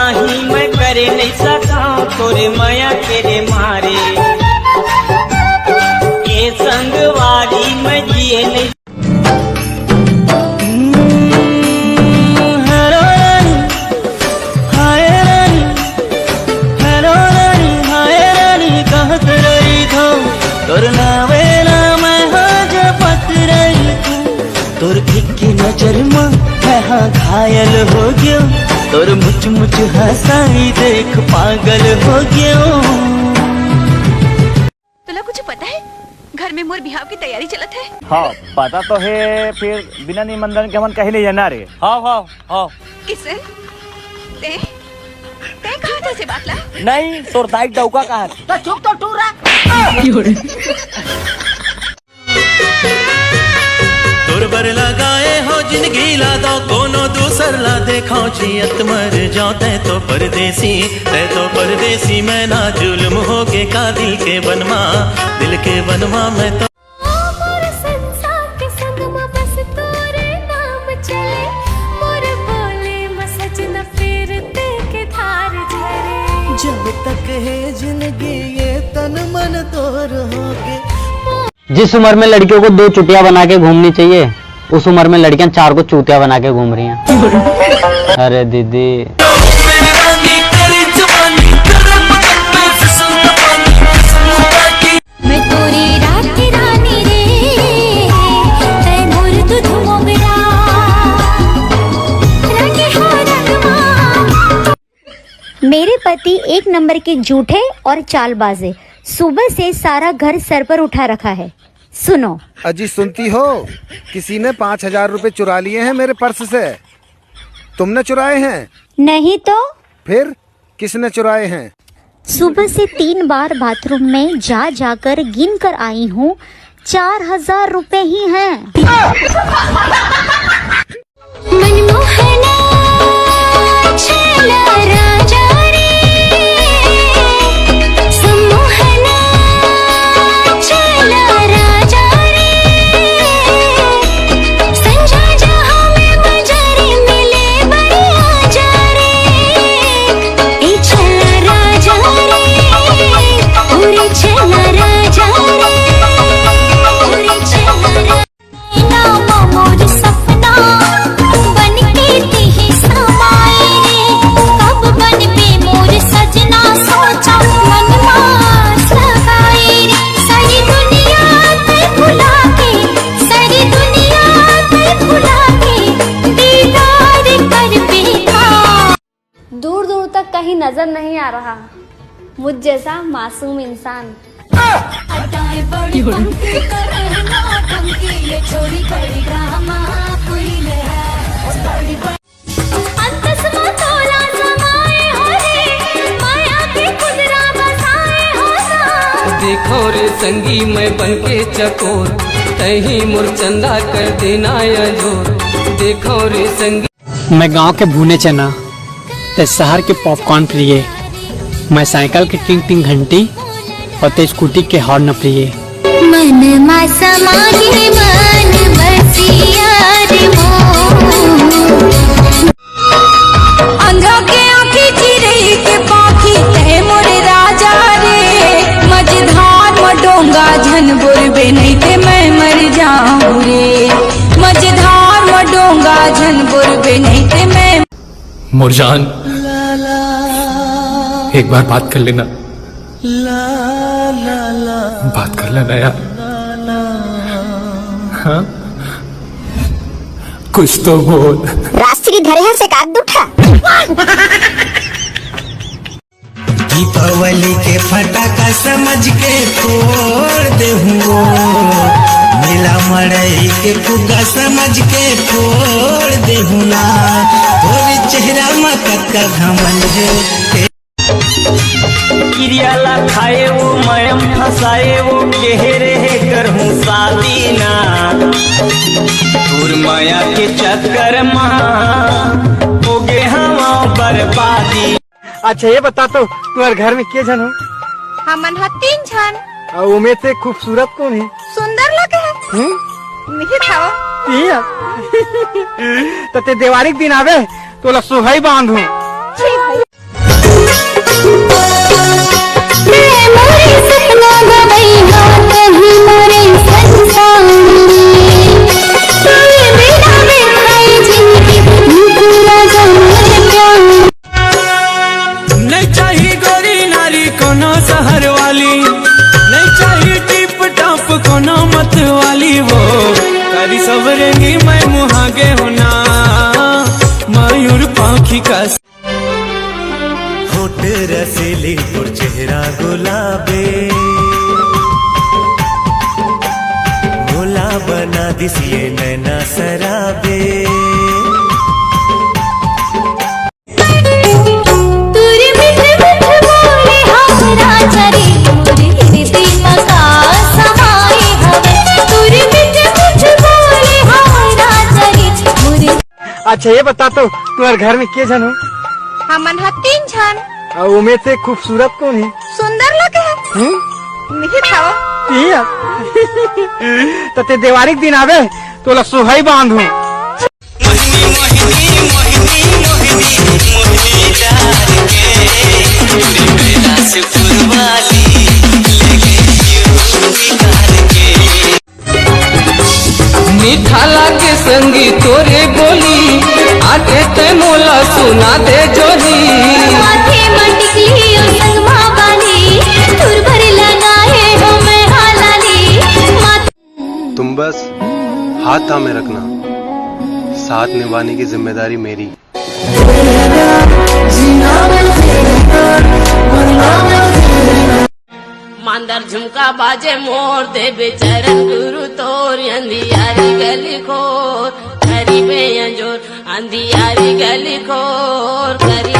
नाही मैं करे नहीं सका तोरे माया तेरे मारे, ये संगवारी मैं जिए नहीं। तोर नावेला मैं हाज पत रही हूँ, तोर एक नजर में मैं हाँ घायल हो गया, तोर मुझ मुझ हंसाई देख पागल हो गया। तुला कुछ पता है घर में मोर बिहाव की तैयारी चलत है? हाँ पता तो है, फिर बिना निमंत्रण के हम कहीं नहीं जाना रे। हाँ हाँ हाँ। किसन ते कहा था से बात ला? नहीं तोर दाई डौका कहा तो चुप तो टूरा। तोर बर लगाए हो जिंदगी ला दो कोनो दूसर ला देखो जियत मर जाते तो परदेसी मैं ना जुल्म हो के का दिल के बनवा मैं तो जब तक है जिंदगी ये तन मन तोर होगे। जिस उम्र में लड़कियों को 2 चुटिया बना के घूमनी चाहिए, उस उम्र में लड़कियां 4 को चूतिया बना के घूम रही हैं। अरे दीदी मेरे पति 1 नंबर के झूठे और चालबाज है। सुबह से सारा घर सर पर उठा रखा है। सुनो अजी सुनती हो, किसी ने 5,000 रुपए चुरा लिए हैं मेरे पर्स से। तुमने चुराए हैं? नहीं तो फिर किसने चुराए हैं? सुबह से 3 बार बाथरूम में जाकर गिन कर आई हूँ, 4,000 रुपए ही हैं। दूर दूर तक कहीं नजर नहीं आ रहा मुझ जैसा मासूम इंसान। देखो रे संगी मैं बनके चकोर, तही मुरचंदा कर देना या जोर। देखो रे संगी मैं गांव के भुने चना ते शहर के पॉपकॉर्न प्रिय, मैं साइकिल की टिंग टिंग घंटी और ते स्कूटी के हॉर्न प्रिय। मन मा समागे मन बसिया रे अंधा के आँखी चिरई के पाखी कहे मोरे राजा रे, मझधार मडोंगा झन बोलबे नहीं ते मैं मर जाऊं रे, मझधार मडोंगा झन बोलबे नहीं ते मैं। मुरजान एक बार बात कर लेना, बात कर लेना यार। हाँ कुछ तो बोल। राष्ट्रीय धरोहर से काट दूठा। दीपावली के फटाका समझ के फोड़ दे हुओ, मिला मड़ई के फुग्गा समझ के फोड़ दे हुना, तोरे चेहरा में कक्का घमंड है। किरियाला खाए वो मयम फसाए वो केहरे कर हूँ शादी ना, दूर माया के चक्कर में हो गए हम बर्बादी। अच्छा ये बता तो तुम्हारे घर में के जन हो? हमन 3 जन। और उमें से खूबसूरत कौन है? सुंदर लगे है। नहीं था तो ते दिवाली दिन आवे तो ला सुहाई बांधू। मोरे सपना गवैया कहीं मोरे संसार में तोरे बिना बिताई जिंदगी पूरा जमाने प्यार नहीं चाहिए गोरी नारी कोनो शहर वाली, नहीं चाहिए टिप टॉप कोनो मत वाली, वो करी सवरेंगी मैं मुहागे होना मयूर पाखी का। होठ रसीली और चेहरा गुलाबे, भोला बना दिसिए नैना सराबे। तोरे मीठे मीठे बोले हमरा चरे मोरे हृदय मका समाए हवे तोरे मीठे मीठे बोले हमरा चरे मोरे। अच्छा ये बता तो तुम्हारे घर में के जन हो? हमन हा 3 जन। और उमें से खूबसूरत कौन है? सुंदर लगे है नहीं खाओ पिया तो ते दिवाली के दिन आवे तो ला सुहाई बांधू। मीठा लागे संगी तोरे बोली, आटे ते मोला सुना दे जोरी। माथे मटकी ओ संगमा वाली तुर भर लगाए हो मैं हालाली। तुम बस हाथ थामे रखना, साथ निभाने की जिम्मेदारी मेरी। मांदर झुमका बाजे मोर दे बेचरन गुरु तोर अंधियारी गली खोर करी बे अंजोर अंधियारी गली खोर करी